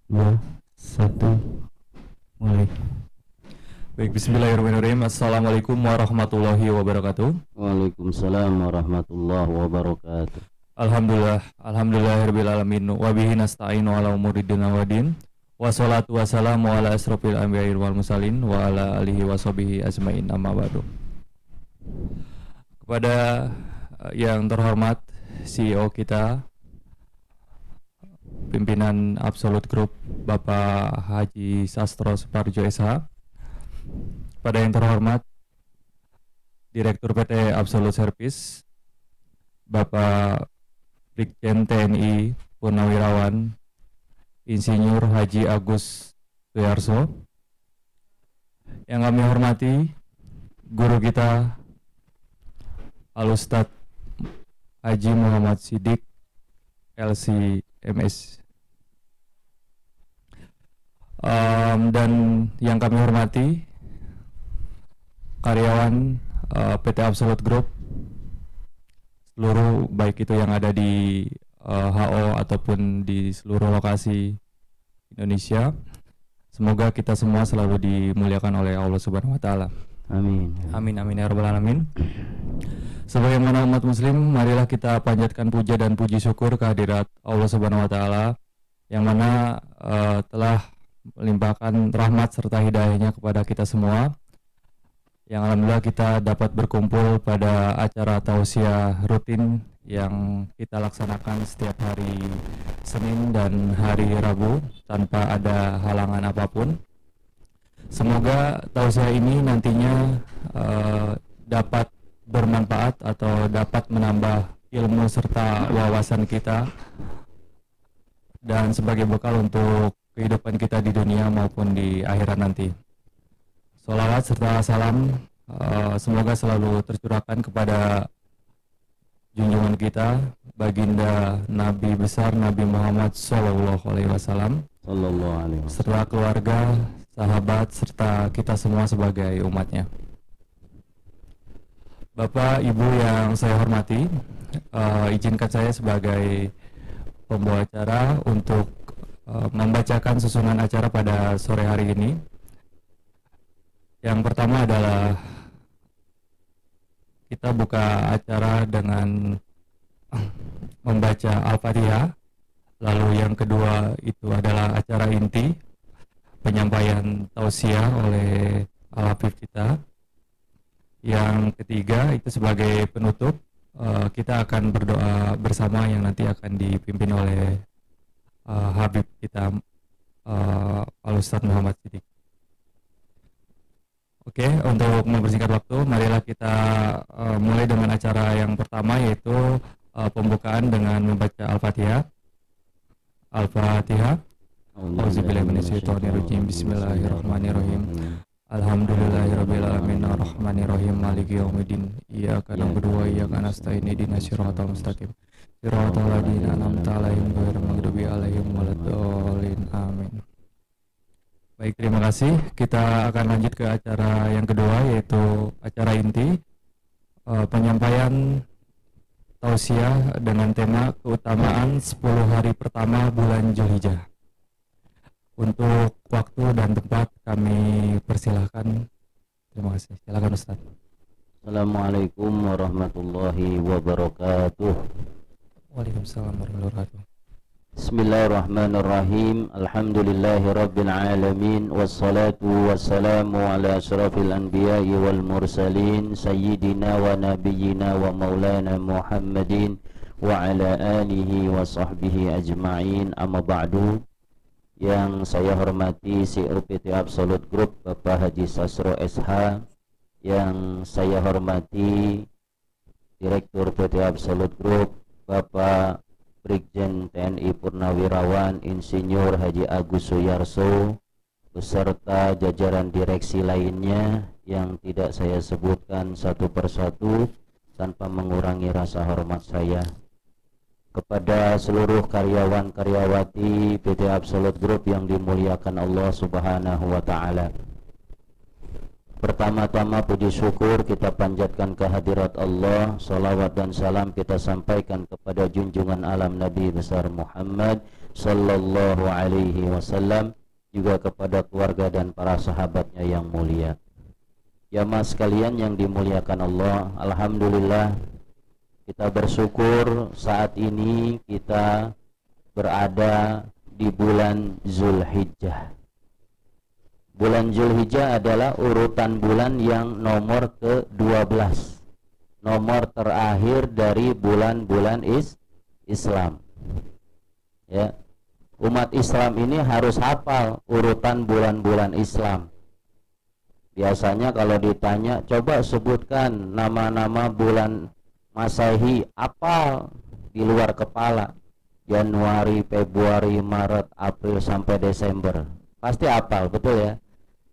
dua, satu, mulai. Baik, bismillahirrahmanirrahim. Assalamualaikum warahmatullahi wabarakatuh. Waalaikumsalam warahmatullahi wabarakatuh. Alhamdulillahirabbil alamin wa bihi nasta'inu ala umuri dunya waddin. Wassalatu wassalamu ala asrofil anbiya'i wal mursalin wa ala alihi washabihi ajmain, amma ba'du. Kepada yang terhormat CEO kita, pimpinan Absolute Group, Bapak Haji Sastro Suparjo SH. Kepada yang terhormat Direktur PT Absolute Service, Bapak Brigjen TNI Purnawirawan Insinyur Haji Agus Suyarso. Yang kami hormati guru kita Al-Ustadz Haji Muhammad Siddiq LC-MS. Dan yang kami hormati karyawan PT Absolute Group seluruh, baik itu yang ada di HO ataupun di seluruh lokasi Indonesia. Semoga kita semua selalu dimuliakan oleh Allah Subhanahu wa taala. Amin. Amin amin ya rabbal alamin. Sebagaimana umat muslim, marilah kita panjatkan puja dan puji syukur kehadirat Allah Subhanahu wa taala yang mana telah melimpahkan rahmat serta hidayahnya kepada kita semua. Yang alhamdulillah kita dapat berkumpul pada acara tausiah rutin yang kita laksanakan setiap hari Senin dan hari Rabu tanpa ada halangan apapun. Semoga tausiah ini nantinya dapat bermanfaat atau dapat menambah ilmu serta wawasan kita dan sebagai bekal untuk kehidupan kita di dunia maupun di akhirat nanti. Sholawat serta salam semoga selalu tercurahkan kepada junjungan kita, baginda Nabi besar Nabi Muhammad SAW, serta keluarga, sahabat, serta kita semua sebagai umatnya. Bapak, Ibu yang saya hormati, izinkan saya sebagai pembawa acara untuk membacakan susunan acara pada sore hari ini. Yang pertama adalah kita buka acara dengan membaca Al-Fatihah. Lalu yang kedua itu adalah acara inti, penyampaian tausiah oleh Al-Habib kita. Yang ketiga itu sebagai penutup, kita akan berdoa bersama yang nanti akan dipimpin oleh Habib kita, Al-Ustadz Muhammad Siddiq. Oke, untuk mempersingkat waktu, marilah kita mulai dengan acara yang pertama, yaitu pembukaan dengan membaca Al-Fatihah. Al-Fatihah. Auzubillahi minasyaitonirrajim. Bismillahirrahmanirrahim. Alhamdulillahirabbil alamin arrahmanirrahim maliki yaumiddin. Iyyaka na'budu wa iyyaka nasta'in ihdinas siratal mustaqim. Siratal ladzina an'amta 'alaihim ghairil maghdubi 'alaihim waladdallin. Amin. Baik, terima kasih. Kita akan lanjut ke acara yang kedua, yaitu acara inti, penyampaian tausiah dengan tema keutamaan 10 hari pertama bulan Zulhijjah. Untuk waktu dan tempat kami persilahkan. Terima kasih. Silakan Ustaz. Assalamualaikum warahmatullahi wabarakatuh. Waalaikumsalam warahmatullahi wabarakatuh. Bismillahirrahmanirrahim. Alhamdulillahi rabbil alamin. Wassalatu wassalamu ala asyrafil anbiya'i wal mursalin, sayyidina wa nabiyyina wa maulana Muhammadin wa ala alihi wa sahbihi ajma'in. Amma ba'du. Yang saya hormati CEO PT Absolute Group Bapak Haji Sastro SH, yang saya hormati Direktur PT Absolute Group Bapak Brigjen TNI Purnawirawan Insinyur Haji Agus Suyarso, beserta jajaran direksi lainnya yang tidak saya sebutkan satu persatu tanpa mengurangi rasa hormat saya. Kepada seluruh karyawan-karyawati PT Absolute Group yang dimuliakan Allah Subhanahu wa taala. Pertama-tama puji syukur kita panjatkan kehadirat Allah. Salawat dan salam kita sampaikan kepada junjungan alam Nabi besar Muhammad sallallahu alaihi wasallam, juga kepada keluarga dan para sahabatnya yang mulia. Jamaah sekalian yang dimuliakan Allah, alhamdulillah kita bersyukur saat ini kita berada di bulan Zulhijjah. Bulan Zulhijjah adalah urutan bulan yang nomor ke-12, nomor terakhir dari bulan-bulan Islam. Ya, umat Islam ini harus hafal urutan bulan-bulan Islam. Biasanya kalau ditanya, coba sebutkan nama-nama bulan Masehi, apal di luar kepala. Januari, Februari, Maret, April sampai Desember. Pasti apal, betul ya?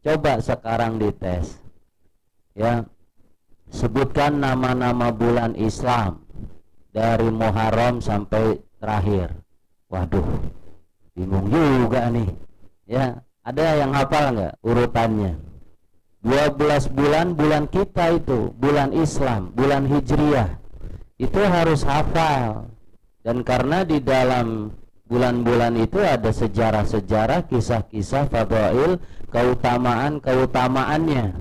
Coba sekarang dites. Ya. Sebutkan nama-nama bulan Islam dari Muharram sampai terakhir. Waduh, bingung juga nih. Ya, ada yang hafal nggak urutannya? 12 bulan kita itu, bulan Islam, bulan Hijriah, itu harus hafal. Dan karena di dalam bulan-bulan itu ada sejarah-sejarah, kisah-kisah, fadail, keutamaan-keutamaannya,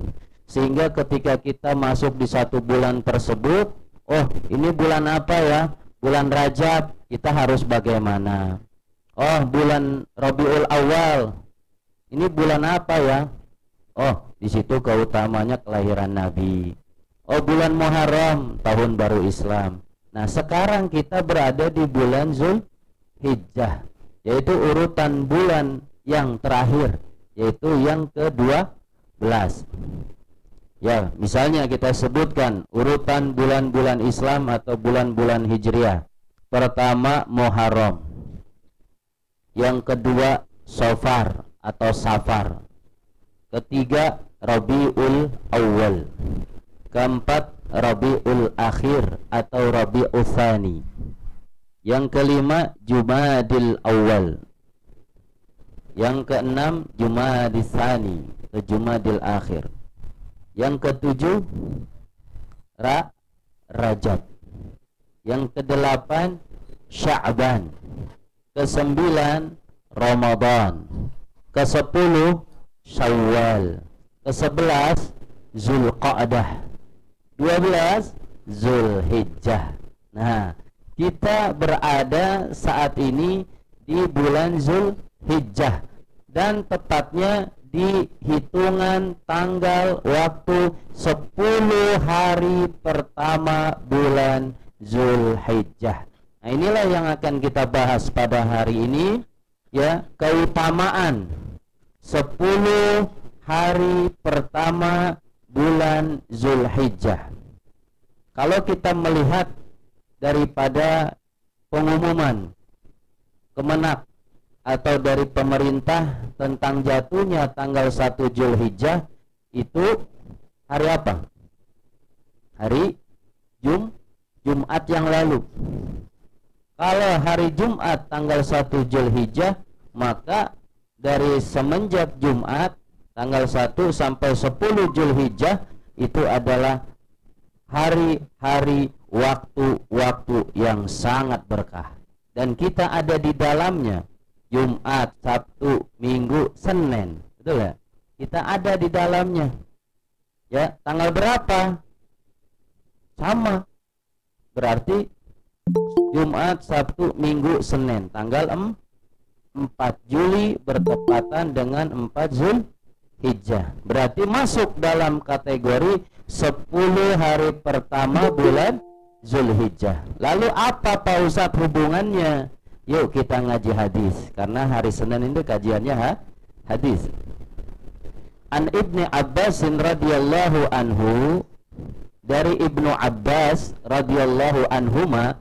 sehingga ketika kita masuk di satu bulan tersebut, oh ini bulan apa ya? Bulan Rajab, kita harus bagaimana? Oh, bulan Rabiul Awal, ini bulan apa ya? Oh, di situ keutamanya kelahiran Nabi. Oh, bulan Muharram, tahun baru Islam. Nah, sekarang kita berada di bulan Zulhijjah, yaitu urutan bulan yang terakhir, yaitu yang ke-12. Ya, misalnya kita sebutkan urutan bulan-bulan Islam atau bulan-bulan Hijriah. Pertama Muharram, yang kedua Safar atau Safar, ketiga Rabiul Awal, keempat Rabiul Akhir atau Rabiul Tsani, yang kelima Jumadil Awal, yang keenam Jumadil Tsani atau Jumadil Akhir, yang ketujuh Rajab, yang kedelapan Sya'ban, kesembilan Ramadan, kesepuluh Syawal, ke-11 Zulqa'dah, 12 Zulhijjah. Nah, kita berada saat ini di bulan Zulhijjah, dan tepatnya di hitungan tanggal waktu 10 hari pertama bulan Zulhijjah. Nah, inilah yang akan kita bahas pada hari ini, ya, keutamaan 10 hari pertama bulan Zulhijjah. Kalau kita melihat daripada pengumuman Kemenak atau dari pemerintah tentang jatuhnya tanggal 1 Zulhijjah, itu hari apa? Hari Jumat yang lalu. Kalau hari Jumat tanggal 1 Zulhijjah, maka dari semenjak Jumat tanggal 1 sampai 10 Zulhijjah itu adalah hari-hari, waktu-waktu yang sangat berkah, dan kita ada di dalamnya. Jumat, Sabtu, Minggu, Senin, betul ya? Kita ada di dalamnya. Ya, tanggal berapa? Sama. Berarti Jumat, Sabtu, Minggu, Senin, tanggal 4 Juli bertepatan dengan 4 Zulhijjah. Berarti masuk dalam kategori 10 hari pertama bulan Zulhijjah. Lalu apa Pak Ustadz hubungannya? Yuk kita ngaji hadis, karena hari Senin itu kajiannya hadis. An Ibni Abbas radhiyallahu anhu, dari Ibnu Abbas radhiyallahu anhuma,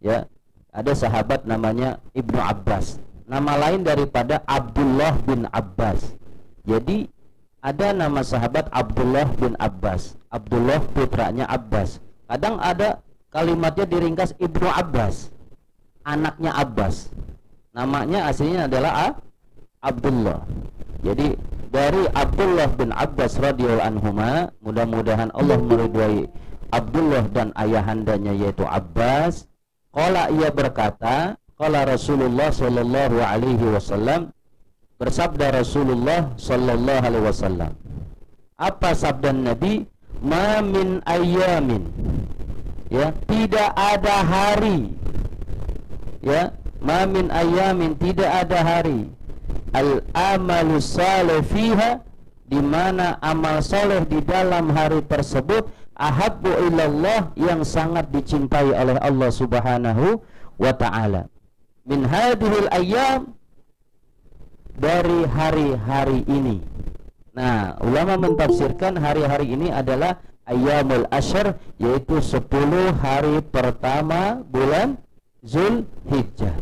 ya, ada sahabat namanya Ibnu Abbas. Nama lain daripada Abdullah bin Abbas. Jadi ada nama sahabat Abdullah bin Abbas, Abdullah putranya Abbas. Kadang ada kalimatnya diringkas Ibnu Abbas, anaknya Abbas. Namanya aslinya adalah Abdullah. Jadi dari Abdullah bin Abbas radhiyallahu anhuma, mudah-mudahan Allah meridhai Abdullah dan ayahandanya yaitu Abbas. Qala, ia berkata, Qala Rasulullah sallallahu alaihi wasallam, bersabda Rasulullah sallallahu alaihi wasallam. Apa sabda Nabi? Ma min ayyamin, ya, tidak ada hari, ya, ma min ayyamin, tidak ada hari, al amalu salih fiha, di mana amal soleh di dalam hari tersebut, ahabbu ilallah, yang sangat dicintai oleh Allah subhanahu wa ta'ala, min hadhil ayyam, dari hari-hari ini. Nah, ulama mentafsirkan hari-hari ini adalah ayyamul ashr, yaitu 10 hari pertama bulan Zulhijjah.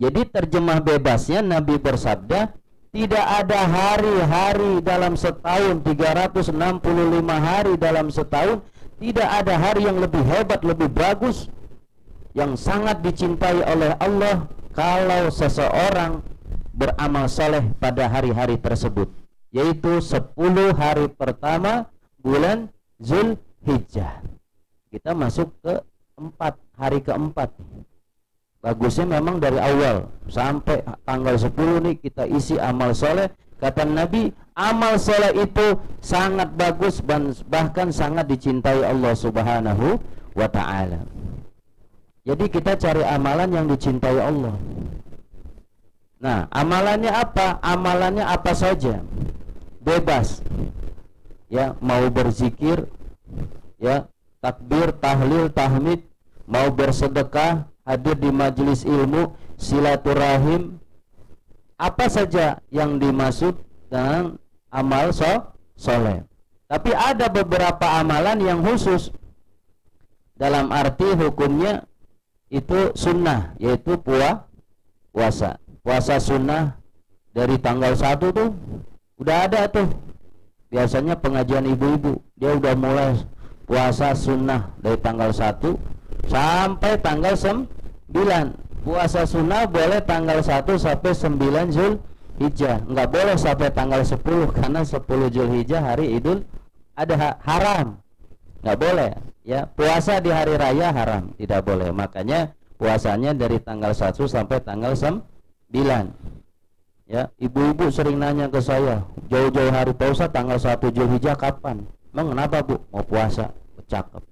Jadi terjemah bebasnya Nabi bersabda, tidak ada hari-hari dalam setahun, 365 hari dalam setahun, tidak ada hari yang lebih hebat, lebih bagus, yang sangat dicintai oleh Allah kalau seseorang beramal soleh pada hari-hari tersebut, yaitu 10 hari pertama bulan Zulhijjah. Kita masuk ke hari keempat. Bagusnya memang dari awal sampai tanggal 10 nih kita isi amal soleh. Kata Nabi, amal soleh itu sangat bagus, bahkan sangat dicintai Allah subhanahu wa ta'ala. Jadi kita cari amalan yang dicintai Allah. Nah, amalannya apa? Amalannya apa saja, bebas, ya, mau berzikir, ya, takbir, tahlil, tahmid, mau bersedekah, hadir di majelis ilmu, silaturahim, apa saja yang dimaksud dengan amal soleh. Tapi ada beberapa amalan yang khusus, dalam arti hukumnya itu sunnah, yaitu puasa. Puasa sunnah dari tanggal 1 tuh udah ada tuh. Biasanya pengajian ibu-ibu, dia udah mulai puasa sunnah dari tanggal 1 sampai tanggal 9. Puasa sunnah boleh tanggal 1 sampai 9 Zulhijjah. Enggak boleh sampai tanggal 10, karena 10 Zulhijjah hari Idul Adha, haram. Enggak boleh, ya. Puasa di hari raya haram, tidak boleh. Makanya puasanya dari tanggal 1 sampai tanggal 9. Ya, ibu-ibu sering nanya ke saya, jauh-jauh hari puasa tanggal 1 Zulhijjah kapan? Emang kenapa, Bu? Mau puasa. Cakep.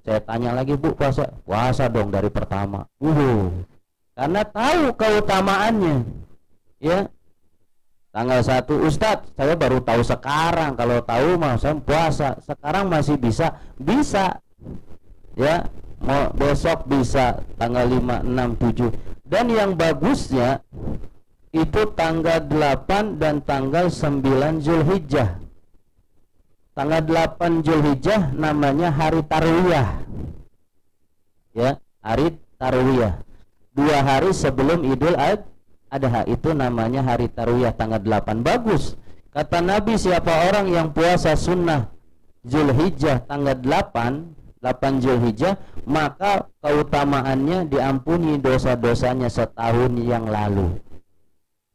Saya tanya lagi, Bu, puasa? Puasa dong dari pertama. Karena tahu keutamaannya. Ya. Tanggal 1, Ustadz, saya baru tahu sekarang. Kalau tahu mah saya puasa. Sekarang masih bisa. Ya, mau besok bisa tanggal 5, 6, 7. Dan yang bagusnya itu tanggal 8 dan tanggal 9 Zulhijjah. Tanggal 8 Zulhijjah namanya hari Tarwiyah. Ya, hari Tarwiyah. 2 hari sebelum Idul Adha itu namanya hari Tarwiyah, tanggal 8. Bagus. Kata Nabi, siapa orang yang puasa sunnah Zulhijjah tanggal 8 Zulhijjah, maka keutamaannya diampuni dosa-dosanya setahun yang lalu.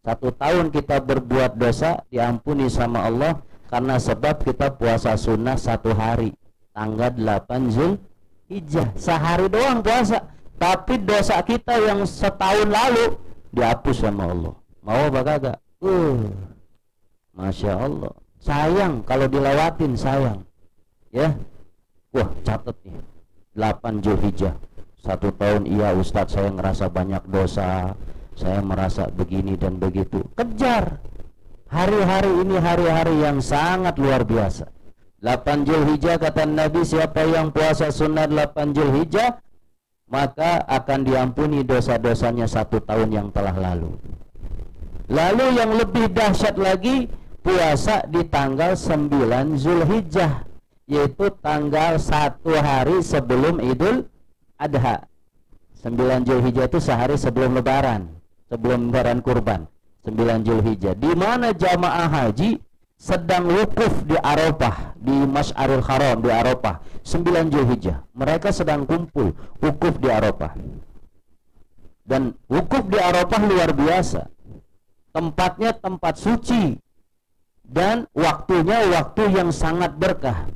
1 tahun kita berbuat dosa diampuni sama Allah karena sebab kita puasa sunnah 1 hari tanggal 8 Zulhijjah. Sehari doang puasa, tapi dosa kita yang setahun lalu dihapus sama Allah. Mau apa kagak? Masya Allah. Sayang kalau dilewatin, sayang. Ya. Wah, catat nih, 8 Zulhijjah 1 tahun. Iya Ustadz, saya ngerasa banyak dosa, saya merasa begini dan begitu. Kejar. Hari-hari ini hari-hari yang sangat luar biasa. 8 Zulhijjah kata Nabi, siapa yang puasa sunnah 8 Zulhijjah, maka akan diampuni dosa-dosanya 1 tahun yang telah lalu. Lalu yang lebih dahsyat lagi, puasa di tanggal 9 Zulhijjah, yaitu tanggal 1 hari sebelum Idul Adha. 9 Zulhijjah itu sehari sebelum lebaran kurban. 9 Zulhijjah, di mana jamaah haji sedang wukuf di Arafah, di Masy'aril Haram di Arafah. 9 Zulhijjah mereka sedang kumpul wukuf di Arafah. Dan wukuf di Arafah luar biasa. Tempatnya tempat suci dan waktunya waktu yang sangat berkah.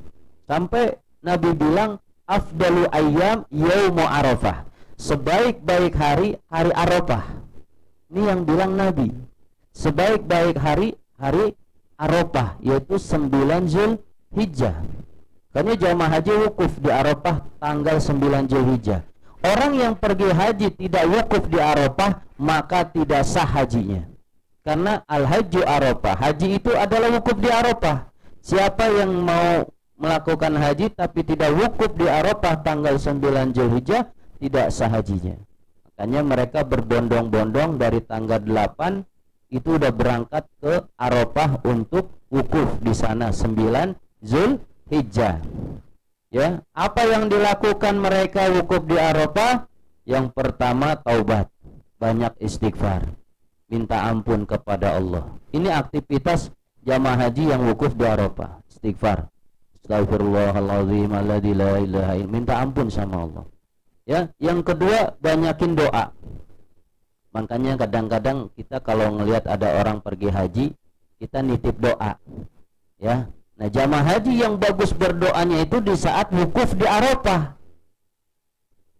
Sampai Nabi bilang, afdalu ayyam yaumu Arafah. sebaik-baik hari Arafah. Ini yang bilang Nabi. Sebaik-baik hari Arafah, yaitu 9 Zulhijjah. Karena jamaah haji wukuf di Arafah tanggal 9 Zulhijjah. Orang yang pergi haji tidak wukuf di Arafah, maka tidak sah hajinya. Karena al-hajju Arafah, haji itu adalah wukuf di Arafah. Siapa yang mau melakukan haji tapi tidak wukuf di Arafah tanggal 9 Zulhijjah, tidak sah hajinya. Makanya mereka berbondong-bondong dari tanggal 8 itu udah berangkat ke Arafah untuk wukuf di sana 9 Zulhijjah. Ya, apa yang dilakukan mereka wukuf di Arafah? Yang pertama taubat, banyak istighfar, minta ampun kepada Allah. Ini aktivitas jamaah haji yang wukuf di Arafah, istighfar. Astagfirullahaladzim alladzi la ilaha illa, minta ampun sama Allah. Ya, yang kedua banyakin doa. Makanya kadang-kadang kita kalau ngelihat ada orang pergi haji, kita nitip doa. Ya. Nah, jamaah haji yang bagus berdoanya itu di saat wukuf di Arafah.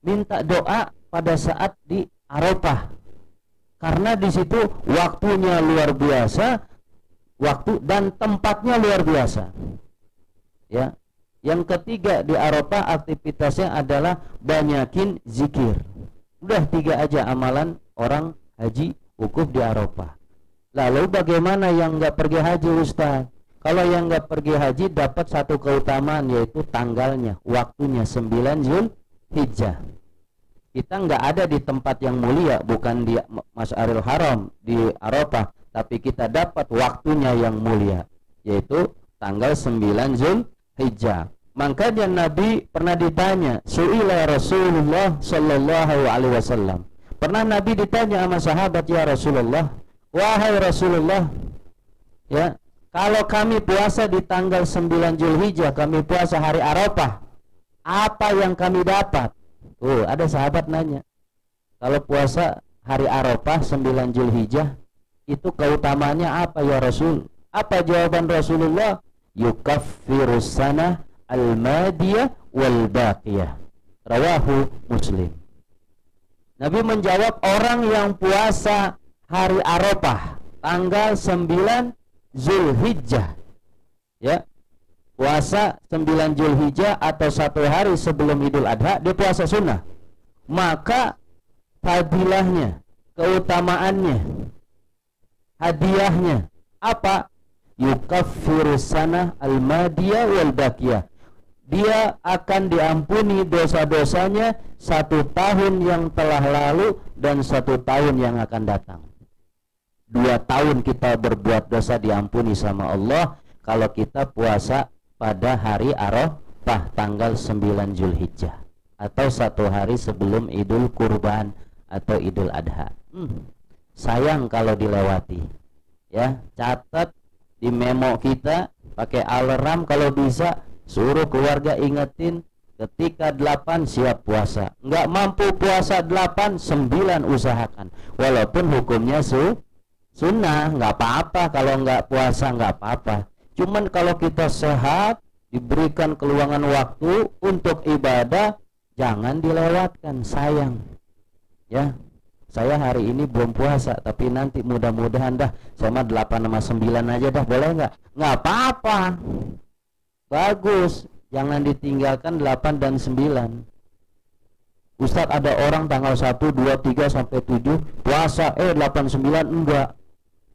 Minta doa pada saat di Arafah. Karena di situ waktunya luar biasa, waktu dan tempatnya luar biasa. Ya. Yang ketiga di Arafah aktivitasnya adalah banyakin zikir. Udah 3 aja amalan orang haji wukuf di Arafah. Lalu bagaimana yang nggak pergi haji, Ustaz? Kalau yang nggak pergi haji dapat satu keutamaan, yaitu tanggalnya, waktunya 9 Zulhijjah. Kita nggak ada di tempat yang mulia, bukan di Mas'aril Haram di Arafah, tapi kita dapat waktunya yang mulia, yaitu tanggal 9 Zulhijjah. Makanya Nabi pernah ditanya, su'ila Rasulullah sallallahu alaihi wasallam. Pernah Nabi ditanya sama sahabat, ya Rasulullah, wahai Rasulullah, ya, kalau kami puasa di tanggal 9 Zulhijjah, kami puasa hari Arafah, apa yang kami dapat? Ada sahabat nanya, kalau puasa hari Arafah 9 Zulhijjah, itu keutamaannya apa ya Rasul? Apa jawaban Rasulullah? Yukaffirus sanah al-madiyah wal baqiyah. Rawahu Muslim. Nabi menjawab, orang yang puasa hari Arafah tanggal 9 Zulhijjah, ya, puasa 9 Zulhijjah atau 1 hari sebelum Idul Adha, dia puasa sunnah, maka fadilahnya, keutamaannya, hadiahnya apa? Yukaffirus sanah al-madiyah wal baqiyah. Dia akan diampuni dosa-dosanya 1 tahun yang telah lalu dan 1 tahun yang akan datang. 2 tahun kita berbuat dosa diampuni sama Allah kalau kita puasa pada hari Arafah tanggal 9 Zulhijjah atau 1 hari sebelum Idul Kurban atau Idul Adha. Sayang kalau dilewati. Ya, catat di memo kita, pakai alarm kalau bisa, suruh keluarga ingetin ketika 8 siap puasa. Nggak mampu puasa 8, 9 usahakan. Walaupun hukumnya sunnah, nggak apa-apa kalau nggak puasa, nggak apa-apa. Cuman kalau kita sehat, diberikan keluangan waktu untuk ibadah, jangan dilewatkan, sayang. Ya, saya hari ini belum puasa, tapi nanti mudah-mudahan dah sama 8 sama 9 aja dah, boleh nggak? Nggak apa-apa, bagus, jangan ditinggalkan 8 dan 9. Ustadz, ada orang tanggal 1, 2, 3 sampai 7 puasa, 8, 9 enggak.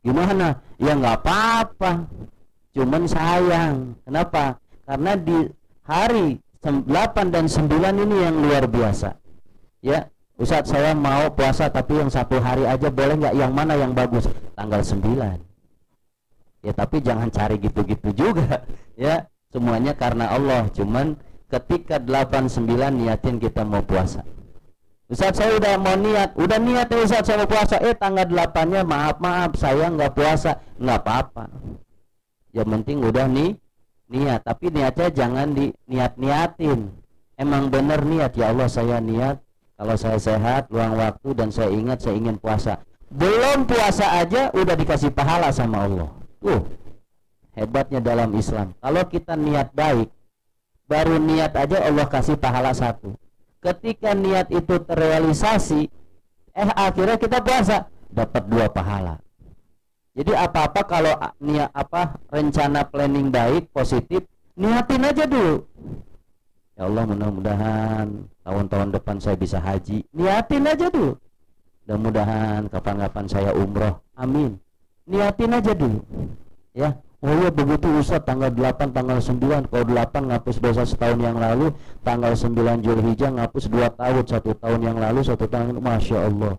Gimana? Ya nggak apa-apa, cuman sayang. Kenapa? Karena di hari 8 dan 9 ini yang luar biasa. Ya, Ustadz, saya mau puasa tapi yang 1 hari aja, boleh nggak? Yang mana yang bagus? Tanggal 9. Ya, tapi jangan cari gitu-gitu juga. Ya, semuanya karena Allah. Cuman ketika 8, 9 niatin kita mau puasa. Ustadz, saya udah mau niat, udah niat ya Ustadz, saya mau puasa, tanggal 8-nya maaf saya nggak puasa, nggak apa-apa. Yang penting udah niat, tapi niatnya jangan diniat-niatin. Emang bener niat, ya Allah saya niat, kalau saya sehat, luang waktu dan saya ingat saya ingin puasa. Belum puasa aja udah dikasih pahala sama Allah. Hebatnya dalam Islam. Kalau kita niat baik, baru niat aja Allah kasih pahala 1. ketika niat itu terrealisasi, akhirnya kita puasa, dapat 2 pahala. Jadi apa-apa kalau niat rencana planning baik, positif, niatin aja dulu. Ya Allah, mudah-mudahan tahun-tahun depan saya bisa haji. Niatin aja dulu. Mudah-mudahan kapan-kapan saya umroh. Amin. Niatin aja dulu. Ya. Oh ya begitu Ustaz, tanggal 8, tanggal 9. Kalau 8 ngapus dosa setahun yang lalu, tanggal 9 Zulhijjah ngapus 2 tahun, 1 tahun yang lalu, 1 tahun. Masya Allah,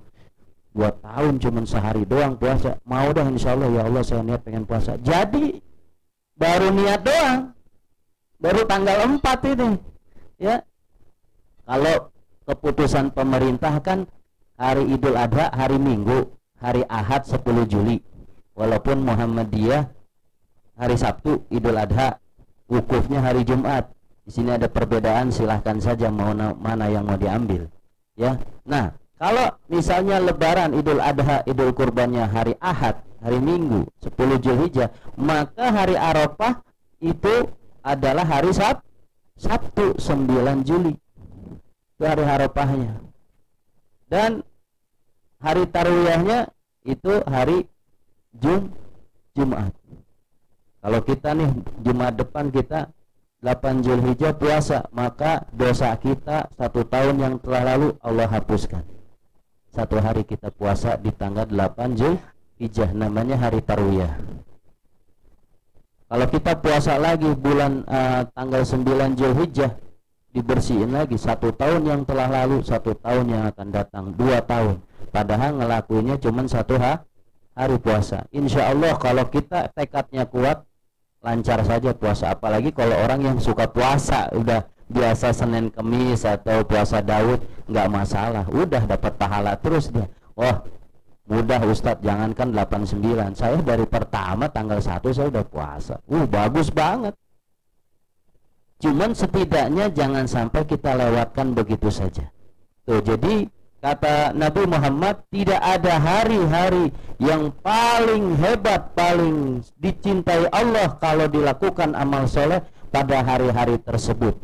2 tahun cuman sehari doang puasa. Mau dah insya Allah, ya Allah saya niat pengen puasa. Jadi baru niat doang, baru tanggal 4 ini. Ya, kalau keputusan pemerintah kan hari Idul Adha hari Minggu, hari Ahad 10 Juli. Walaupun Muhammadiyah hari Sabtu Idul Adha, wukufnya hari Jumat. Di sini ada perbedaan, silahkan saja mau mana yang mau diambil. Ya, nah kalau misalnya Lebaran Idul Adha, Idul Kurbannya hari Ahad, hari Minggu 10 Zulhijjah, maka hari Arafah itu adalah hari Sabtu 9 Juli. Itu hari Arafahnya. Dan hari Tarwiyahnya itu hari Jumat. Kalau kita nih Jumat depan kita 8 Zulhijjah puasa, maka dosa kita 1 tahun yang telah lalu Allah hapuskan. 1 hari kita puasa di tanggal 8 Zulhijjah, namanya hari Tarwiyah. Kalau kita puasa lagi bulan tanggal 9 Zulhijjah, dibersihin lagi 1 tahun yang telah lalu, 1 tahun yang akan datang, 2 tahun. Padahal ngelakuinnya cuma 1 hari puasa. Insya Allah kalau kita tekadnya kuat, lancar saja puasa. Apalagi kalau orang yang suka puasa, udah biasa Senin Kemis atau puasa Daud, nggak masalah, udah dapat pahala terus dia. Wah mudah Ustadz, jangankan 89, saya dari pertama tanggal 1 saya udah puasa. Bagus banget. Cuman setidaknya jangan sampai kita lewatkan begitu saja. Tuh, jadi kata Nabi Muhammad, tidak ada hari-hari yang paling hebat, paling dicintai Allah kalau dilakukan amal soleh pada hari-hari tersebut.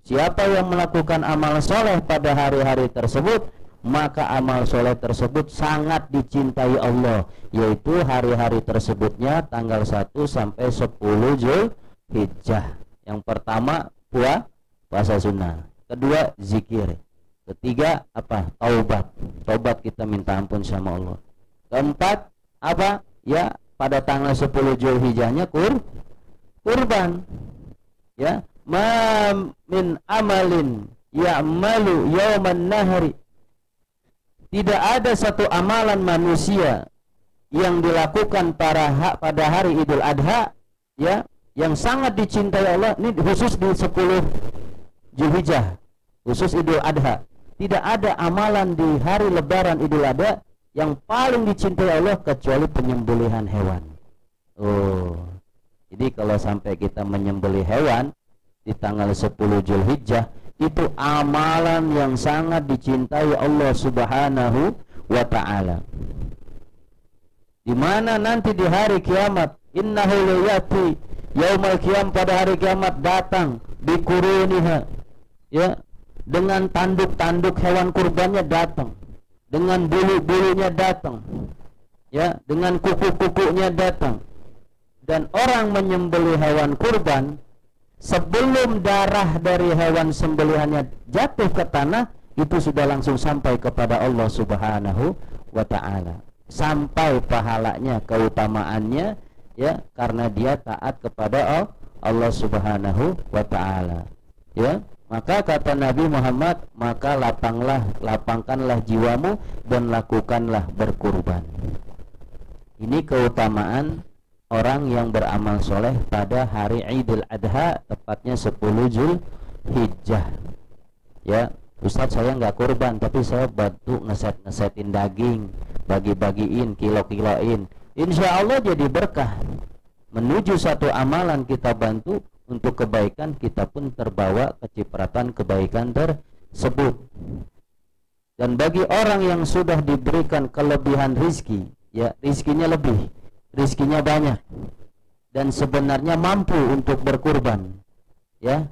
Siapa yang melakukan amal soleh pada hari-hari tersebut, maka amal soleh tersebut sangat dicintai Allah, yaitu hari-hari tersebutnya tanggal 1 sampai 10 Zulhijjah. Yang pertama puasa sunnah, kedua zikir, ketiga apa? Taubat kita minta ampun sama Allah. Keempat apa? Ya, pada tanggal 10 Zulhijjahnya kurban. Ya, ma min amalin ya'malu yauman nahri. Tidak ada satu amalan manusia yang dilakukan pada hari Idul Adha, ya, yang sangat dicintai Allah. Ini khusus di 10 Zulhijjah, khusus Idul Adha. Tidak ada amalan di hari Lebaran Idul Adha yang paling dicintai Allah kecuali penyembelihan hewan. Jadi kalau sampai kita menyembelih hewan di tanggal 10 Zulhijjah, itu amalan yang sangat dicintai Allah Subhanahu wa ta'ala. Di mana nanti di hari kiamat, innahu yati yaumul qiyam, pada hari kiamat datang bikuruniha, ya, dengan tanduk-tanduk hewan kurbannya datang, dengan bulu-bulunya datang, ya, dengan kuku-kukunya datang. Dan orang menyembelih hewan kurban, sebelum darah dari hewan sembelihannya jatuh ke tanah, itu sudah langsung sampai kepada Allah Subhanahu wa ta'ala. Sampai pahalanya, keutamaannya, ya, karena dia taat kepada Allah Subhanahu wa ta'ala. Ya, maka kata Nabi Muhammad, maka lapangkanlah jiwamu dan lakukanlah berkurban. Ini keutamaan orang yang beramal soleh pada hari Idul Adha, tepatnya 10 Zulhijjah. Ya, Ustadz saya nggak kurban, tapi saya bantu ngesetin daging, bagi-bagiin, kilo-kiloin. Insya Allah jadi berkah. Menuju satu amalan kita bantu untuk kebaikan, kita pun terbawa kecipratan kebaikan tersebut. Dan bagi orang yang sudah diberikan kelebihan rizki, ya, rizkinya lebih, rizkinya banyak, dan sebenarnya mampu untuk berkurban, ya,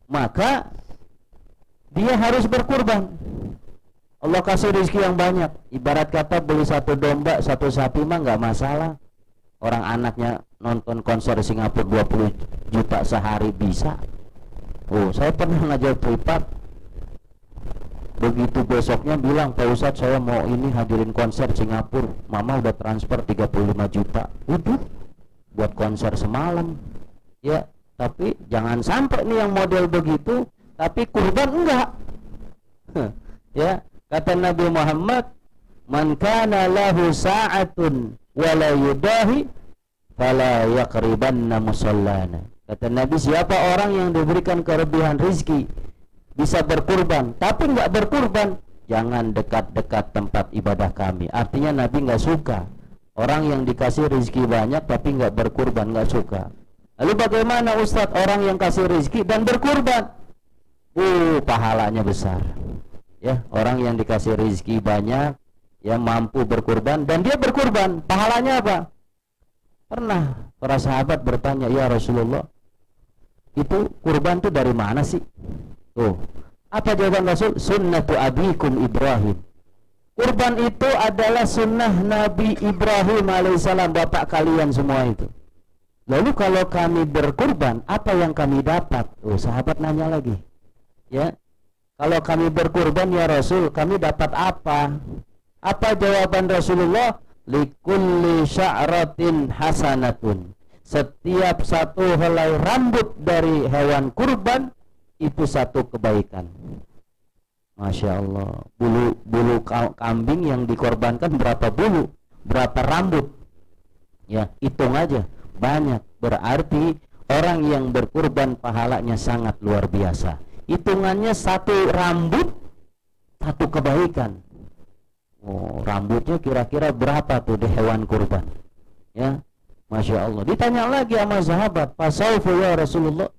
maka dia harus berkurban. Allah kasih rezeki yang banyak. Ibarat kata beli satu domba, satu sapi mah nggak masalah. Orang anaknya nonton konser Singapura 20 juta sehari bisa. Oh, saya pernah ngajar privat. Begitu besoknya bilang, Pak Ustadz saya mau ini hadirin konser Singapura. Mama udah transfer 35 juta. Udah buat konser semalam. Ya, tapi jangan sampai nih yang model begitu, tapi kurban enggak. Ya, kata Nabi Muhammad, man kana lahu sa'atun wala yudahi fala yaqribanna musallana. Kata Nabi, siapa orang yang diberikan kelebihan rezeki bisa berkurban tapi enggak berkurban, jangan dekat-dekat tempat ibadah kami. Artinya Nabi enggak suka orang yang dikasih rezeki banyak tapi enggak berkurban, enggak suka. Lalu bagaimana Ustadz orang yang kasih rezeki dan berkurban? Pahalanya besar. Ya, orang yang dikasih rezeki banyak, yang mampu berkurban dan dia berkurban, pahalanya apa? Pernah para sahabat bertanya, ya Rasulullah, itu kurban itu dari mana sih? Apa jawaban Rasul? Sunnatu abikum Ibrahim. Kurban itu adalah sunnah Nabi Ibrahim alaihissalam, bapak kalian semua itu. Lalu kalau kami berkurban, apa yang kami dapat? Sahabat nanya lagi. Ya, kalau kami berkurban ya Rasul, kami dapat apa? Apa jawaban Rasulullah? Likulli sya'ratin hasanatun. Setiap satu helai rambut dari hewan kurban itu satu kebaikan. Masya Allah. Bulu kambing yang dikorbankan berapa bulu? Berapa rambut? Ya, hitung aja. Banyak. Berarti orang yang berkurban pahalanya sangat luar biasa. Hitungannya satu rambut, satu kebaikan. Rambutnya kira-kira berapa tuh di hewan kurban? Ya, Masya Allah. Ditanya lagi sama sahabat, pasaufu ya Rasulullah.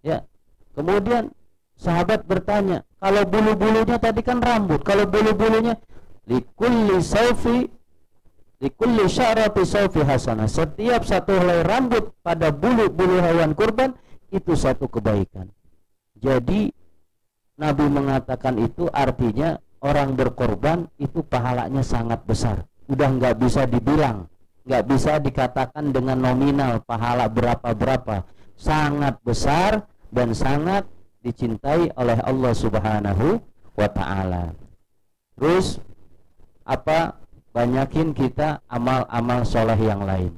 Ya, kemudian sahabat bertanya, kalau bulu-bulunya tadi kan rambut, kalau bulu-bulunya likulli saufi, likulli sya'rati saufi hasanah. Setiap satu helai rambut pada bulu-bulu hewan kurban itu satu kebaikan. Jadi Nabi mengatakan itu artinya orang berkorban itu pahalanya sangat besar. Udah nggak bisa dibilang, nggak bisa dikatakan dengan nominal pahala berapa-berapa. Sangat besar dan sangat dicintai oleh Allah Subhanahu wa ta'ala. Terus apa? Banyakin kita amal-amal soleh yang lain.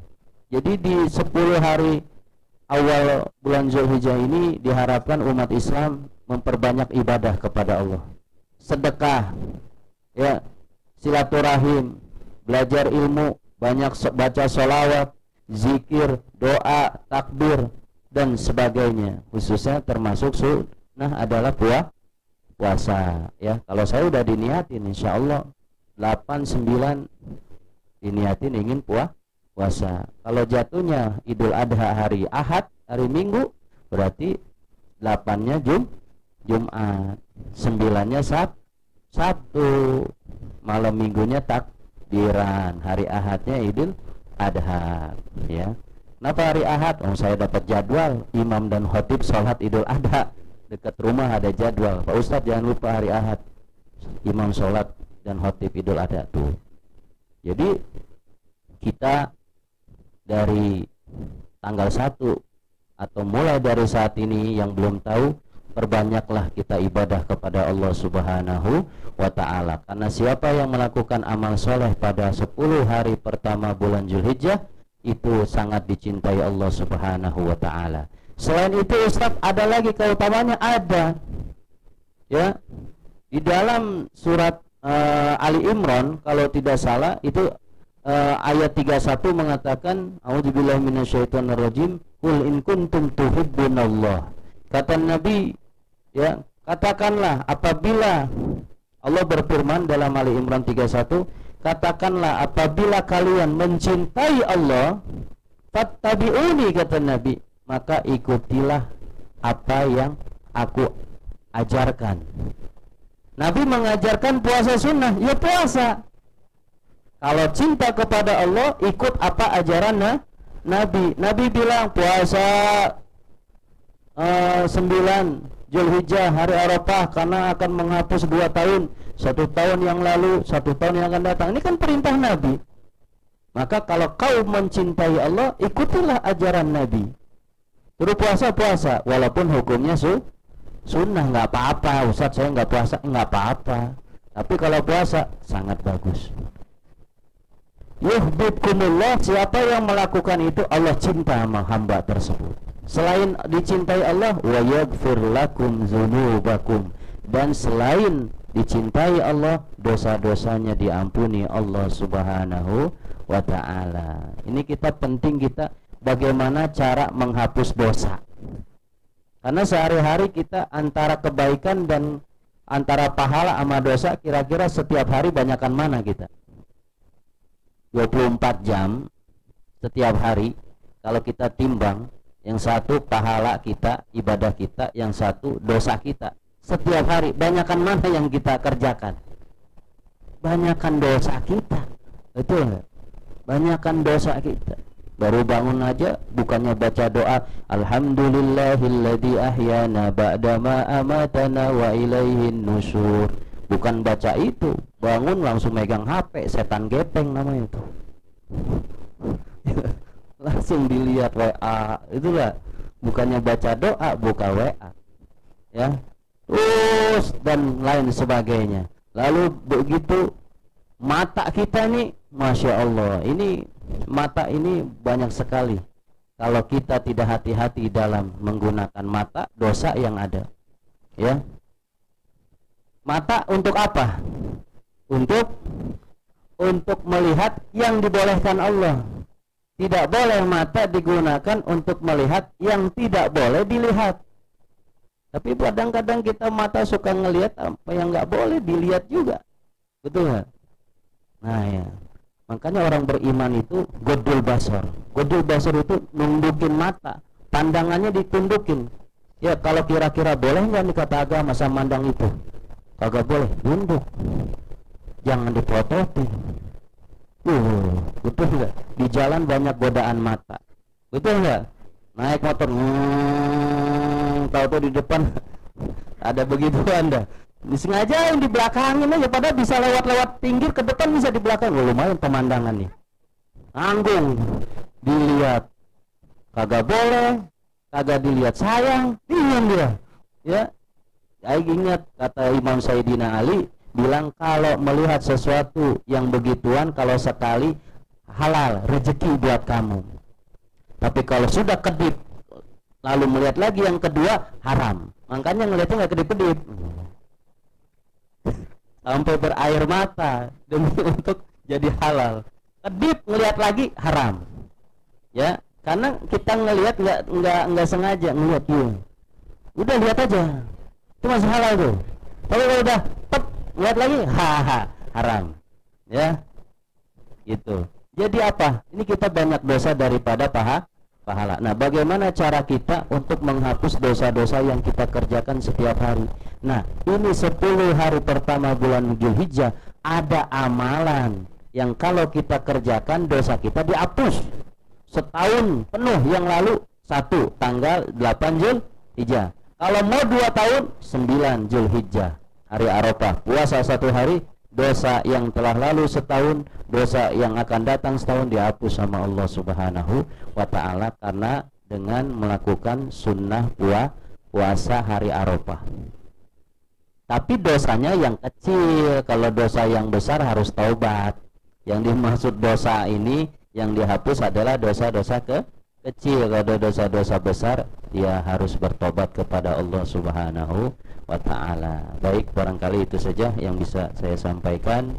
Jadi di 10 hari awal bulan Zulhijjah ini diharapkan umat Islam memperbanyak ibadah kepada Allah. Sedekah, ya, silaturahim, belajar ilmu, banyak baca sholawat, zikir, doa, takbir dan sebagainya. Khususnya termasuk sunnah adalah puasa. Ya, kalau saya udah diniatin, insya Allah 8-9 diniatin ingin puasa. Kalau jatuhnya Idul Adha hari Ahad, hari Minggu, berarti 8-nya Jumat, 9-nya Sabtu, malam minggunya takbiran, hari Ahadnya Idul Adha. Ya, kenapa hari Ahad? Saya dapat jadwal imam dan khotib sholat Idul Adha dekat rumah, ada jadwal. Pak Ustadz jangan lupa hari Ahad imam sholat dan khotib Idul Adha tuh. Jadi kita dari tanggal 1 atau mulai dari saat ini yang belum tahu, perbanyaklah kita ibadah kepada Allah Subhanahu wa ta'ala. Karena siapa yang melakukan amal soleh pada 10 hari pertama bulan Zulhijjah, itu sangat dicintai Allah Subhanahu wa ta'ala. Selain itu Ustaz, ada lagi keutamaannya, ada. Ya, di dalam surat Ali Imran kalau tidak salah itu ayat 31 mengatakan, a'udzubillahi minasyaitonirrajim, qul in kuntum tuhibbunallah. Kata Nabi, ya, katakanlah apabila Allah berfirman dalam Ali Imran 31, katakanlah apabila kalian mencintai Allah, fattabi'uni, kata Nabi, maka ikutilah apa yang aku ajarkan. Nabi mengajarkan puasa sunnah, ya puasa. Kalau cinta kepada Allah, ikut apa ajaran Nabi. Nabi bilang puasa 9 Zulhijjah, hari Arafah, karena akan menghapus 2 tahun, 1 tahun yang lalu, 1 tahun yang akan datang. Ini kan perintah Nabi. Maka kalau kau mencintai Allah, ikutilah ajaran Nabi. Suruh puasa, walaupun hukumnya sunnah, nggak apa-apa. Ustaz, saya nggak puasa, nggak apa-apa. Tapi kalau puasa sangat bagus. Yuhibbukumullah, siapa yang melakukan itu Allah cinta sama hamba tersebut. Selain dicintai Allah, wa yaghfir lakum dzunubakum, dan selain dicintai Allah, dosa-dosanya diampuni Allah Subhanahu wa ta'ala. Ini kita penting, kita bagaimana cara menghapus dosa. Karena sehari-hari kita antara kebaikan dan antara pahala sama dosa, kira-kira setiap hari banyakan mana kita? 24 jam setiap hari. Kalau kita timbang, yang satu pahala kita, ibadah kita, yang satu dosa kita. Setiap hari banyakan mana yang kita kerjakan? Banyakan dosa kita. Betul nggak? Banyakan dosa kita. Baru bangun aja bukannya baca doa alhamdulillahilladzi ahyana ba'dama amatana wa ilaihin nusyur. Bukan baca itu, bangun langsung megang HP, setan gepeng namanya itu. Langsung dilihat WA, itulah. Bukannya baca doa, buka WA. Ya. Terus dan lain sebagainya. Lalu begitu mata kita nih, Masya Allah, ini mata ini banyak sekali. Kalau kita tidak hati-hati dalam menggunakan mata, dosa yang ada. Ya. Mata untuk apa? Untuk melihat yang dibolehkan Allah. Tidak boleh mata digunakan untuk melihat yang tidak boleh dilihat. Tapi kadang-kadang kita mata suka ngelihat apa yang nggak boleh dilihat juga. Betul nggak? Nah ya, makanya orang beriman itu godul basar. Godul basar itu nundukin mata, pandangannya ditundukin. Ya, kalau kira-kira boleh nggak nih kata agama sama mandang itu? Kagak boleh, tunduk. Jangan diprototin. Betul nggak? Di jalan banyak godaan mata. Betul nggak? Naik motor, tahu-tahu di depan ada begitu Anda. Disengaja yang di belakangin aja, padahal bisa lewat pinggir ke depan, bisa di belakang. Lumayan pemandangan nih. Anggung dilihat. Kagak boleh, kagak dilihat, sayang, diam dia. Ya. Saya ingat kata Imam Sayyidina Ali bilang, kalau melihat sesuatu yang begituan, kalau sekali halal, rezeki buat kamu. Tapi kalau sudah kedip lalu melihat lagi yang kedua, haram. Makanya ngelihatnya nggak kedip-kedip sampai berair mata demi untuk jadi halal. Kedip ngelihat lagi, haram. Ya, karena kita ngelihat nggak sengaja ngelihat tuh. Udah lihat aja. Itu masih halal tuh. Tapi kalau udah lihat lagi, haram. Ya. Gitu. Jadi apa? Ini kita banyak dosa daripada pahala. Nah, bagaimana cara kita untuk menghapus dosa-dosa yang kita kerjakan setiap hari? Nah, ini 10 hari pertama bulan Zulhijjah ada amalan yang kalau kita kerjakan dosa kita dihapus. Setahun penuh yang lalu, 1 tanggal 8 Zulhijjah. Kalau mau 2 tahun, 9 Zulhijjah, hari Arafah, puasa 1 hari, dosa yang telah lalu setahun, dosa yang akan datang setahun dihapus sama Allah Subhanahu wa ta'ala, karena dengan melakukan sunnah puasa hari Arafah. Tapi dosanya yang kecil. Kalau dosa yang besar harus taubat. Yang dimaksud dosa ini yang dihapus adalah dosa-dosa kecil. Kalau dosa-dosa besar, dia harus bertobat kepada Allah Subhanahu wa ta'ala. Baik, barangkali itu saja yang bisa saya sampaikan.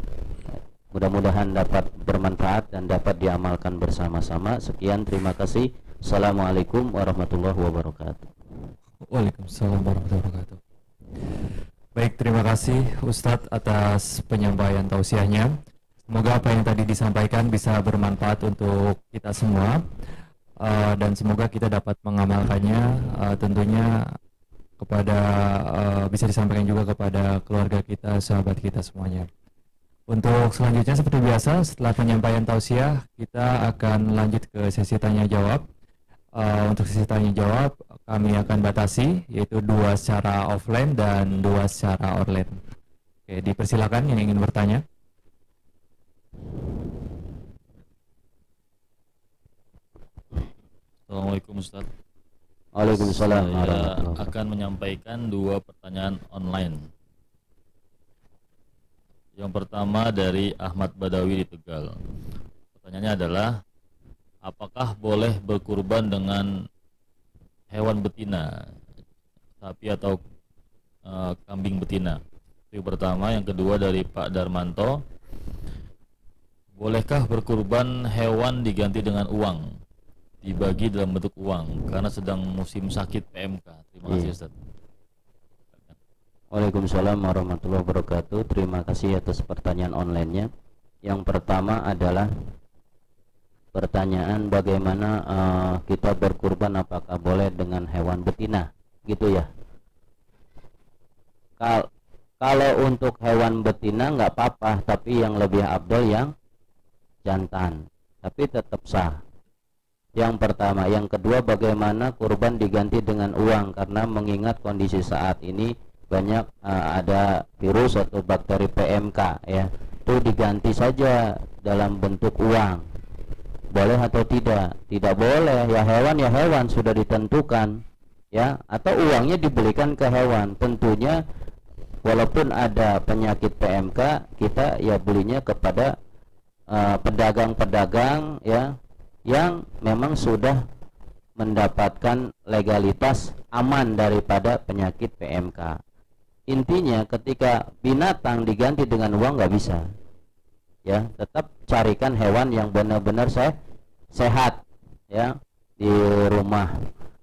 Mudah-mudahan dapat bermanfaat dan dapat diamalkan bersama-sama. Sekian, terima kasih. Assalamualaikum warahmatullahi wabarakatuh. Waalaikumsalam warahmatullahi wabarakatuh. Baik, terima kasih Ustadz atas penyampaian tausiahnya. Semoga apa yang tadi disampaikan bisa bermanfaat untuk kita semua, dan semoga kita dapat mengamalkannya, tentunya kepada bisa disampaikan juga kepada keluarga kita, sahabat kita semuanya. Untuk selanjutnya seperti biasa, setelah penyampaian tausiah kita akan lanjut ke sesi tanya jawab. Untuk sesi tanya jawab kami akan batasi, yaitu 2 secara offline dan 2 secara online. Oke, dipersilakan yang ingin bertanya. Assalamualaikum Ustaz. Waalaikumsalam Saya warahmatullahi akan menyampaikan 2 pertanyaan online. Yang pertama dari Ahmad Badawi di Tegal. Pertanyaannya adalah, apakah boleh berkurban dengan hewan betina, sapi atau kambing betina? Itu yang pertama. Yang kedua dari Pak Darmanto, bolehkah berkurban hewan diganti dengan uang, dibagi dalam bentuk uang karena sedang musim sakit PMK? Terima kasih Ustaz. Waalaikumsalam warahmatullahi wabarakatuh. Terima kasih atas pertanyaan online-nya. Yang pertama adalah pertanyaan bagaimana kita berkurban, apakah boleh dengan hewan betina, gitu ya. Kalau untuk hewan betina nggak apa-apa, tapi yang lebih abdol yang jantan, tapi tetap sah. Yang pertama. Yang kedua, bagaimana kurban diganti dengan uang, karena mengingat kondisi saat ini banyak ada virus atau bakteri PMK ya, itu diganti saja dalam bentuk uang. Boleh atau tidak? Tidak boleh. Ya hewan sudah ditentukan ya, atau uangnya dibelikan ke hewan. Tentunya walaupun ada penyakit PMK, kita ya belinya kepada pedagang-pedagang ya yang memang sudah mendapatkan legalitas aman daripada penyakit PMK. Intinya ketika binatang diganti dengan uang nggak bisa ya, tetap carikan hewan yang benar-benar sehat ya, di rumah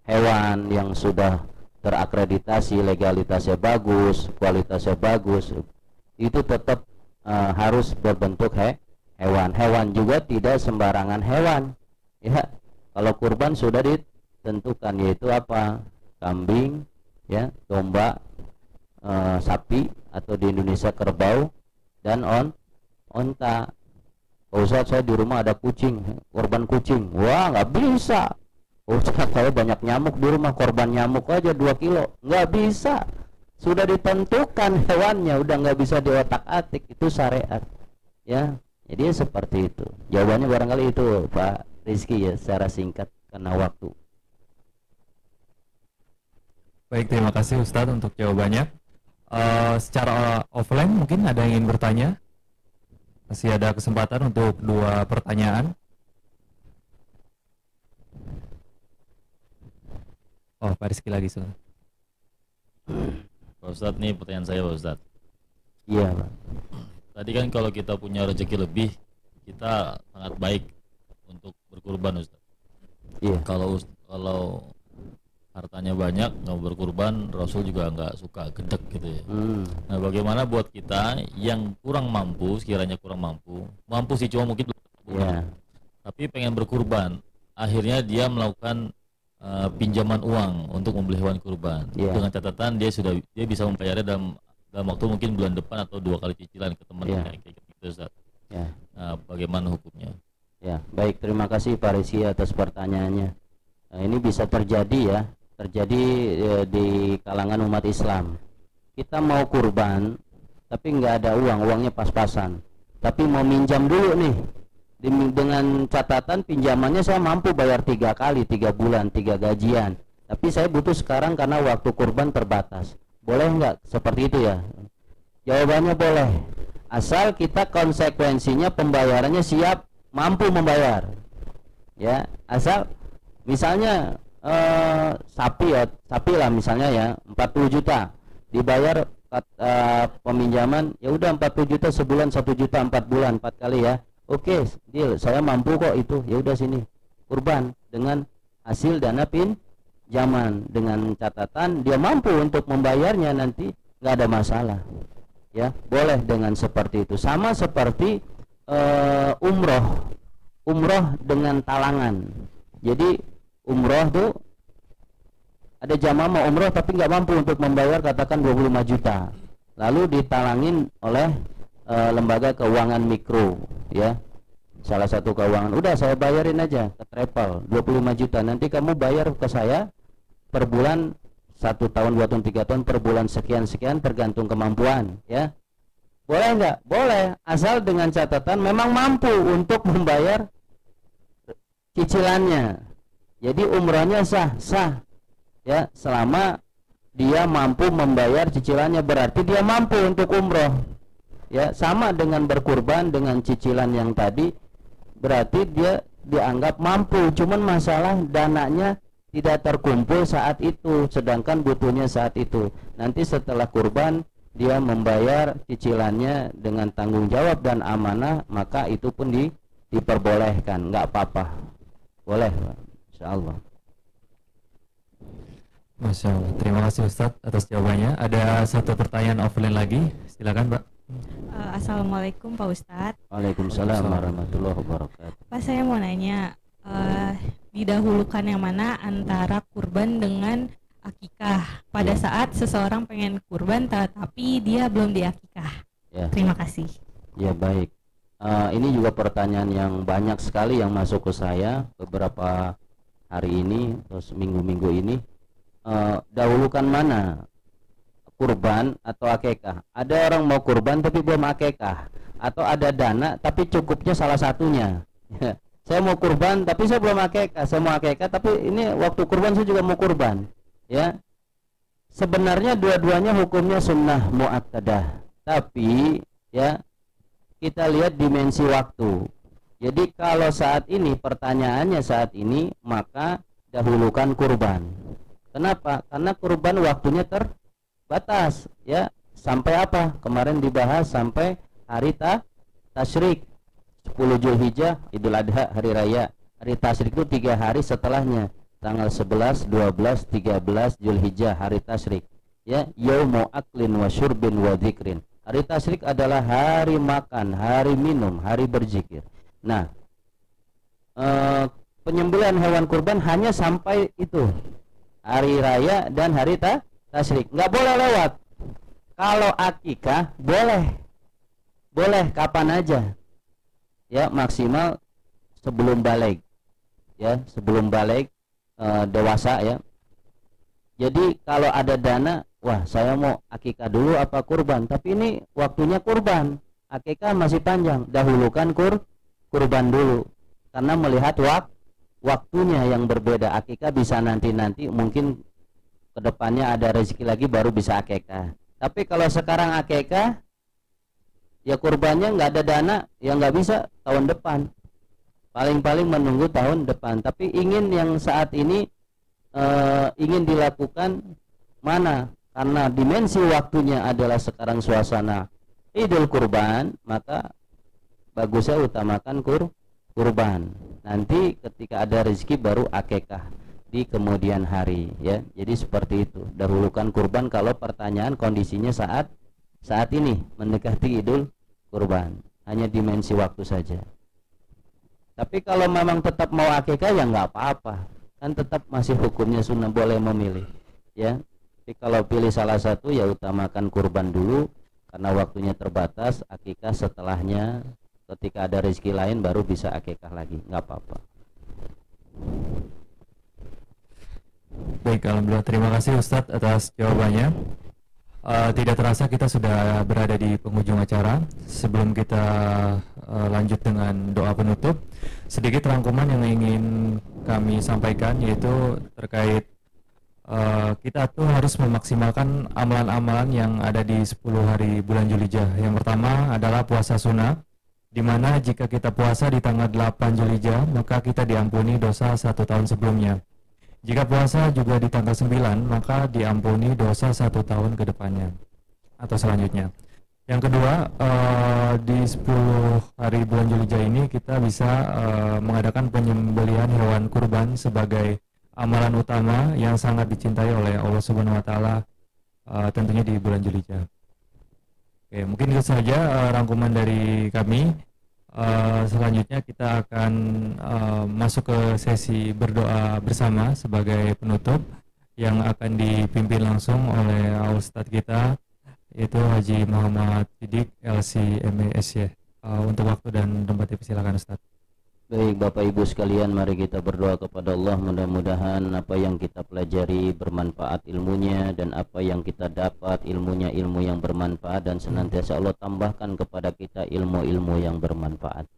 hewan yang sudah terakreditasi, legalitasnya bagus, kualitasnya bagus, itu tetap harus berbentuk hewan juga tidak sembarangan hewan ya. Kalau kurban sudah ditentukan, yaitu apa? Kambing ya, domba, sapi, atau di Indonesia kerbau, dan onta. Ustaz, saya di rumah ada kucing, korban kucing. Wah, nggak bisa. Ustaz, saya banyak nyamuk di rumah, korban nyamuk aja 2 kilo. Nggak bisa. Sudah ditentukan hewannya, udah nggak bisa diotak-atik, itu syariat ya. Jadi seperti itu. Jawabannya barangkali itu Pak Rizky ya, secara singkat karena waktu. Baik, terima kasih Ustadz untuk jawabannya. Secara offline mungkin ada yang ingin bertanya? Masih ada kesempatan untuk 2 pertanyaan. Oh, Pak Rizky lagi soalnya. Pak Ustadz, nih pertanyaan saya Pak Ustadz. Iya Pak. Tadi kan kalau kita punya rezeki lebih, kita sangat baik untuk berkurban Ustadz. Iya. Kalau hartanya banyak nggak berkurban, Rasul juga nggak suka, gedek gitu ya. Nah, bagaimana buat kita yang kurang mampu, sekiranya kurang mampu sih cuma mungkin belum, tapi pengen berkurban, akhirnya dia melakukan pinjaman uang untuk membeli hewan kurban, dengan catatan dia bisa membayarnya dalam waktu mungkin bulan depan atau 2 kali cicilan ke temannya, kayak gitu Ustaz. Nah, bagaimana hukumnya? Ya, baik, terima kasih Pak Rizky atas pertanyaannya. Nah, ini bisa terjadi di kalangan umat Islam. Kita mau kurban tapi nggak ada uangnya pas-pasan, tapi mau minjam dulu nih, dengan catatan pinjamannya saya mampu bayar 3 kali, 3 bulan, 3 gajian, tapi saya butuh sekarang karena waktu kurban terbatas. Boleh nggak seperti itu ya? Jawabannya boleh, asal kita konsekuensinya pembayarannya siap, mampu membayar ya. Asal misalnya sapi lah misalnya ya, 40 juta dibayar peminjaman, ya udah 40 juta sebulan, 1 juta 4 bulan 4 kali ya. Oke, deal, saya mampu kok itu. Ya udah sini kurban dengan hasil dana pinjaman, dengan catatan dia mampu untuk membayarnya nanti, nggak ada masalah ya. Boleh dengan seperti itu. Sama seperti umroh dengan talangan. Jadi umroh tuh ada jamaah mau umroh tapi nggak mampu untuk membayar katakan 25 juta, lalu ditalangin oleh lembaga keuangan mikro ya. salah satu keuangan, udah saya bayarin aja ke travel 25 juta, nanti kamu bayar ke saya per bulan 1 tahun, 2 tahun, 3 tahun, per bulan sekian-sekian tergantung kemampuan, ya. Boleh nggak? Boleh, asal dengan catatan memang mampu untuk membayar cicilannya. Jadi umrahnya sah, ya, selama dia mampu membayar cicilannya, berarti dia mampu untuk umroh. Ya, sama dengan berkurban dengan cicilan yang tadi, berarti dia dianggap mampu, cuman masalah dananya tidak terkumpul saat itu, sedangkan butuhnya saat itu. Nanti setelah kurban dia membayar cicilannya dengan tanggung jawab dan amanah, maka itu pun diperbolehkan, nggak apa-apa, boleh, insyaallah. Masya Allah. Terima kasih Ustadz atas jawabannya. Ada satu pertanyaan offline lagi, silakan Mbak. Assalamualaikum Pak Ustadz. Waalaikumsalam warahmatullahi wabarakatuh. Pak, saya mau nanya, didahulukan yang mana antara kurban dengan akikah pada saat seseorang pengen kurban tapi dia belum diakikah? Ya. Terima kasih. Ya, baik. Ini juga pertanyaan yang banyak sekali yang masuk ke saya beberapa hari ini, terus minggu-minggu ini. Dahulukan mana, kurban atau akikah? Ada orang mau kurban tapi belum akikah, atau ada dana tapi cukupnya salah satunya. Saya mau kurban tapi saya belum akikah, saya mau akikah tapi ini waktu kurban saya juga mau kurban. Ya, sebenarnya dua-duanya hukumnya sunnah muakkadah, tapi ya kita lihat dimensi waktu. Jadi kalau saat ini, pertanyaannya saat ini, maka dahulukan kurban. Kenapa? Karena kurban waktunya terbatas, ya. Sampai apa? Kemarin dibahas sampai hari tasyrik, 10 Zulhijjah, Idul Adha, hari raya. Hari tasyrik itu 3 hari setelahnya, tanggal 11, 12, 13 Zulhijjah, hari tasyrik. Ya, yaumu aklin wa syurbin wa dzikrin. Hari tasyrik adalah hari makan, hari minum, hari berzikir. Nah, penyembelihan hewan kurban hanya sampai itu, hari raya dan hari tasyrik, nggak boleh lewat. Kalau akikah boleh kapan aja, ya, maksimal sebelum balik, ya, sebelum balik dewasa, ya. Jadi kalau ada dana, wah saya mau akikah dulu apa kurban, tapi ini waktunya kurban, akikah masih panjang, dahulukan kurban dulu, karena melihat waktunya yang berbeda. Akikah bisa nanti mungkin kedepannya ada rezeki lagi baru bisa akikah. Tapi kalau sekarang akikah, ya kurbannya nggak ada dana, ya nggak bisa tahun depan, paling-paling menunggu tahun depan. Tapi ingin yang saat ini ingin dilakukan mana, karena dimensi waktunya adalah sekarang suasana Idul Kurban, maka bagusnya utamakan kurban. Nanti ketika ada rezeki baru akikah di kemudian hari, ya. Jadi seperti itu, dahulukan kurban kalau pertanyaan kondisinya saat ini mendekati Idul Kurban, hanya dimensi waktu saja. Tapi kalau memang tetap mau akikah, ya nggak apa-apa, kan tetap masih hukumnya sunnah, boleh memilih, ya. Tapi kalau pilih salah satu, ya utamakan kurban dulu karena waktunya terbatas, akikah setelahnya, ketika ada rezeki lain baru bisa akikah lagi, nggak apa-apa. Baik, alhamdulillah, terima kasih Ustadz atas jawabannya. Tidak terasa kita sudah berada di penghujung acara. Sebelum kita lanjut dengan doa penutup, sedikit rangkuman yang ingin kami sampaikan, yaitu terkait kita tuh harus memaksimalkan amalan-amalan yang ada di 10 hari bulan Zulhijjah. Yang pertama adalah puasa sunnah, di mana jika kita puasa di tanggal 8 Zulhijjah, maka kita diampuni dosa 1 tahun sebelumnya. Jika puasa juga di tanggal 9, maka diampuni dosa 1 tahun ke depannya atau selanjutnya. Yang kedua, di 10 hari bulan Zulhijjah ini kita bisa mengadakan penyembelihan hewan kurban sebagai amalan utama yang sangat dicintai oleh Allah Subhanahu wa taala, tentunya di bulan Zulhijjah. Oke, mungkin itu saja rangkuman dari kami. Selanjutnya kita akan masuk ke sesi berdoa bersama sebagai penutup yang akan dipimpin langsung oleh Ustadz kita, yaitu Haji Muhammad Siddiq LC MES, ya. Untuk waktu dan tempat dipersilakan Ustadz. Baik Bapak Ibu sekalian, mari kita berdoa kepada Allah, mudah-mudahan apa yang kita pelajari bermanfaat ilmunya, dan apa yang kita dapat ilmunya ilmu yang bermanfaat, dan senantiasa Allah tambahkan kepada kita ilmu-ilmu yang bermanfaat.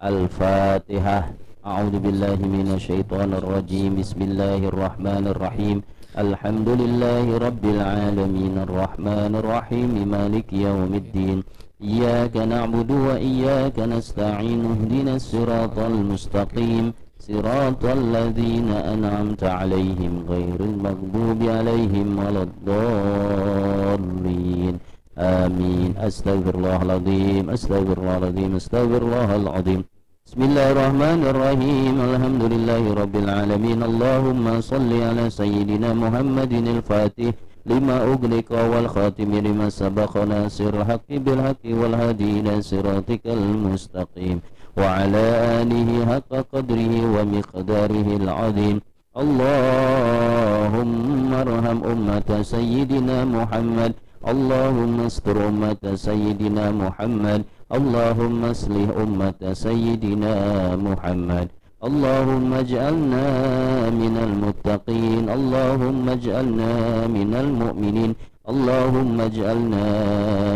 Al-Fatihah. A'udzu billahi minasyaitonir rajim. Bismillahirrahmanirrahim. Alhamdulillahi rabbil alamin, arrahmanir rahim, maliki yaumiddin. إياك نعبد وإياك نستعين اهدنا الصراط المستقيم صراط الذين أنعمت عليهم غير المغضوب عليهم ولا الضالين آمين. أستغفر الله العظيم أستغفر الله العظيم أستغفر الله العظيم. بسم الله الرحمن الرحيم. الحمد لله رب العالمين. اللهم صل على سيدنا محمد الفاتح لما أغلق والخاتم لما سبق ناصر الحق بالحق والهادي إلى صراطك المستقيم وعلى آله حق قدره ومقداره العظيم. اللهم ارحم أمة سيدنا محمد. اللهم استر أمة سيدنا محمد. اللهم اصلح أمة سيدنا محمد. اللهم اجعلنا من المتقين. اللهم اجعلنا من المؤمنين. اللهم اجعلنا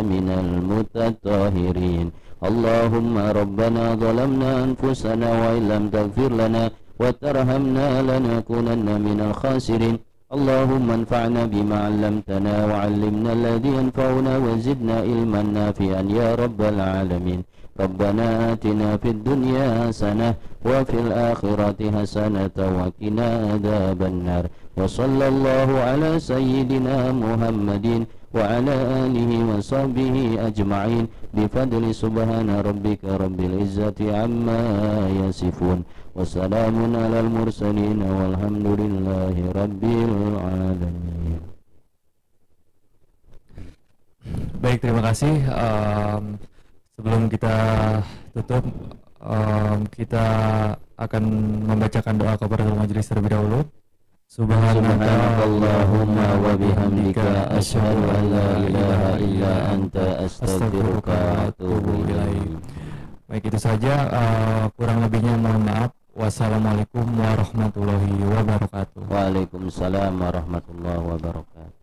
من المتطهرين. اللهم ربنا ظلمنا أنفسنا وإن لم تغفر لنا وترحمنا لنكونن من الخاسرين. اللهم انفعنا بما علمتنا وعلمنا الذي ينفعنا وزدنا علما نافعا يا رب العالمين. ربنا آتنا في الدنيا حسنة وفي الآخرة حسنة وقنا عذاب النار. وصلى الله على سيدنا محمد وعلى آله وصحبه أجمعين بفضل سبحان ربك رب العزة عما يصفون وسلام على المرسلين والحمد لله رب العالمين. Baik, terima kasih. Sebelum kita tutup, kita akan membacakan doa kepada majelis terlebih dahulu. Subhanakallahumma wa bihamdika asyhadu an la ilaha illa anta astaghfiruka wa atubu ilaik. Baik, itu saja, kurang lebihnya mohon maaf. Wassalamualaikum warahmatullahi wabarakatuh. Waalaikumsalam warahmatullahi wabarakatuh.